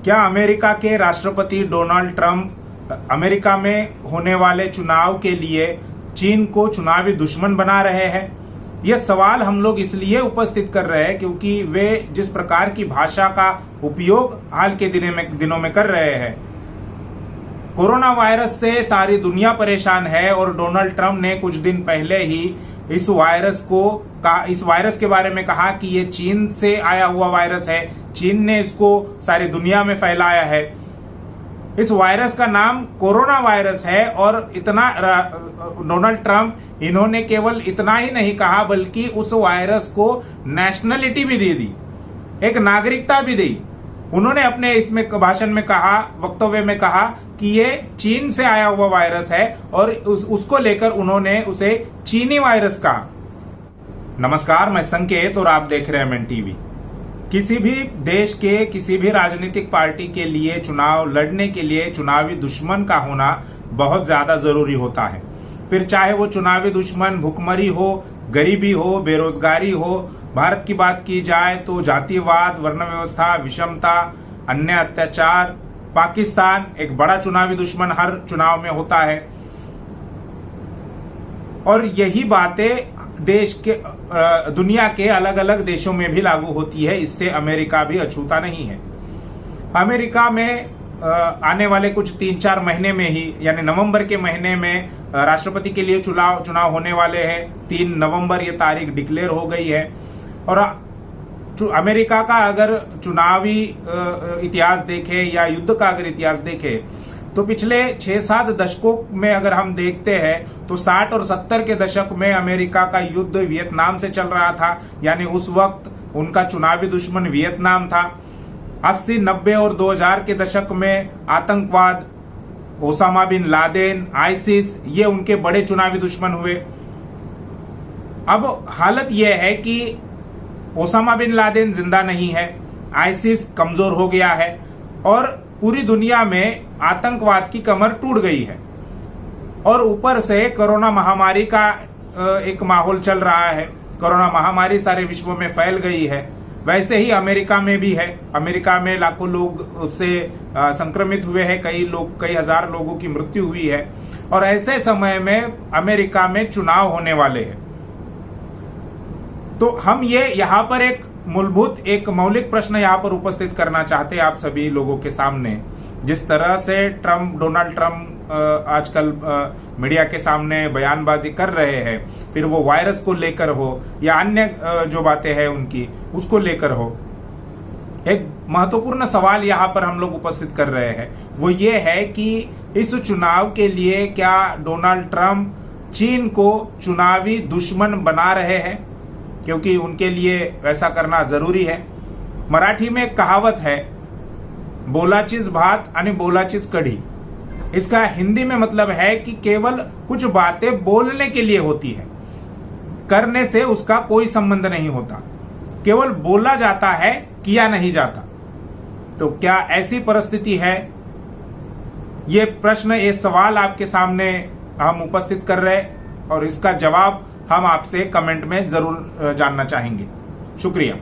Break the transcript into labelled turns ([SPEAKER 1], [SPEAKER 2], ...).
[SPEAKER 1] क्या अमेरिका के राष्ट्रपति डोनाल्ड ट्रंप अमेरिका में होने वाले चुनाव के लिए चीन को चुनावी दुश्मन बना रहे हैं? यह सवाल हम लोग इसलिए उपस्थित कर रहे हैं क्योंकि वे जिस प्रकार की भाषा का उपयोग हाल के दिनों में कर रहे हैं। कोरोना वायरस से सारी दुनिया परेशान है और डोनाल्ड ट्रंप ने कुछ दिन पहले ही इस वायरस के बारे में कहा कि ये चीन से आया हुआ वायरस है, चीन ने इसको सारी दुनिया में फैलाया है। इस वायरस का नाम कोरोना वायरस है और इतना डोनाल्ड ट्रंप इन्होंने केवल इतना ही नहीं कहा बल्कि उस वायरस को नेशनलिटी भी दे दी, एक नागरिकता भी दी। उन्होंने अपने इसमें भाषण में कहा, वक्तव्य में कहा कि ये चीन से आया हुआ वायरस है और उसको लेकर उन्होंने उसे चीनी वायरस कहा। नमस्कार, मैं संकेत और आप देख रहे हैं एमएन टीवी। किसी भी देश के किसी भी राजनीतिक पार्टी के लिए चुनाव लड़ने के लिए चुनावी दुश्मन का होना बहुत ज्यादा जरूरी होता है। फिर चाहे वो चुनावी दुश्मन भुखमरी हो, गरीबी हो, बेरोजगारी हो। भारत की बात की जाए तो जातिवाद, वर्ण व्यवस्था, विषमता, अन्य अत्याचार। पाकिस्तान एक बड़ा चुनावी दुश्मन हर चुनाव में होता है और यही बातें देश के दुनिया के अलग अलग देशों में भी लागू होती है। इससे अमेरिका भी अछूता नहीं है। अमेरिका में आने वाले कुछ 3-4 महीने में ही यानी नवंबर के महीने में राष्ट्रपति के लिए चुनाव होने वाले हैं। 3 नवंबर ये तारीख डिक्लेयर हो गई है। और अमेरिका का अगर चुनावी इतिहास देखे या युद्ध का अगर इतिहास देखे तो पिछले 6-7 दशकों में अगर हम देखते हैं तो 60 और 70 के दशक में अमेरिका का युद्ध वियतनाम से चल रहा था, यानी उस वक्त उनका चुनावी दुश्मन वियतनाम था। 80, 90 और 2000 के दशक में आतंकवाद, ओसामा बिन लादेन, आईसिस, ये उनके बड़े चुनावी दुश्मन हुए। अब हालत यह है कि ओसामा बिन लादेन जिंदा नहीं है, आईसिस कमजोर हो गया है और पूरी दुनिया में आतंकवाद की कमर टूट गई है। और ऊपर से कोरोना महामारी का एक माहौल चल रहा है। कोरोना महामारी सारे विश्व में फैल गई है। वैसे ही अमेरिका में भी है। अमेरिका में लाखों लोग उससे संक्रमित हुए हैं, कई हजार लोगों की मृत्यु हुई है। और ऐसे समय में अमेरिका में चुनाव होने वाले हैं। तो हम ये यहाँ पर एक मौलिक प्रश्न यहाँ पर उपस्थित करना चाहते हैं आप सभी लोगों के सामने। जिस तरह से डोनाल्ड ट्रंप आजकल मीडिया के सामने बयानबाजी कर रहे हैं, फिर वो वायरस को लेकर हो या अन्य जो बातें हैं उनकी उसको लेकर हो, एक महत्वपूर्ण सवाल यहाँ पर हम लोग उपस्थित कर रहे हैं। वो ये है कि इस चुनाव के लिए क्या डोनाल्ड ट्रंप चीन को चुनावी दुश्मन बना रहे हैं, क्योंकि उनके लिए वैसा करना जरूरी है। मराठी में एक कहावत है, बोलाचीच भात आणि बोलाचीच कढी। इसका हिंदी में मतलब है कि केवल कुछ बातें बोलने के लिए होती है, करने से उसका कोई संबंध नहीं होता, केवल बोला जाता है, किया नहीं जाता। तो क्या ऐसी परिस्थिति है? ये प्रश्न, ये सवाल आपके सामने हम उपस्थित कर रहे हैं और इसका जवाब हम आपसे कमेंट में जरूर जानना चाहेंगे। शुक्रिया।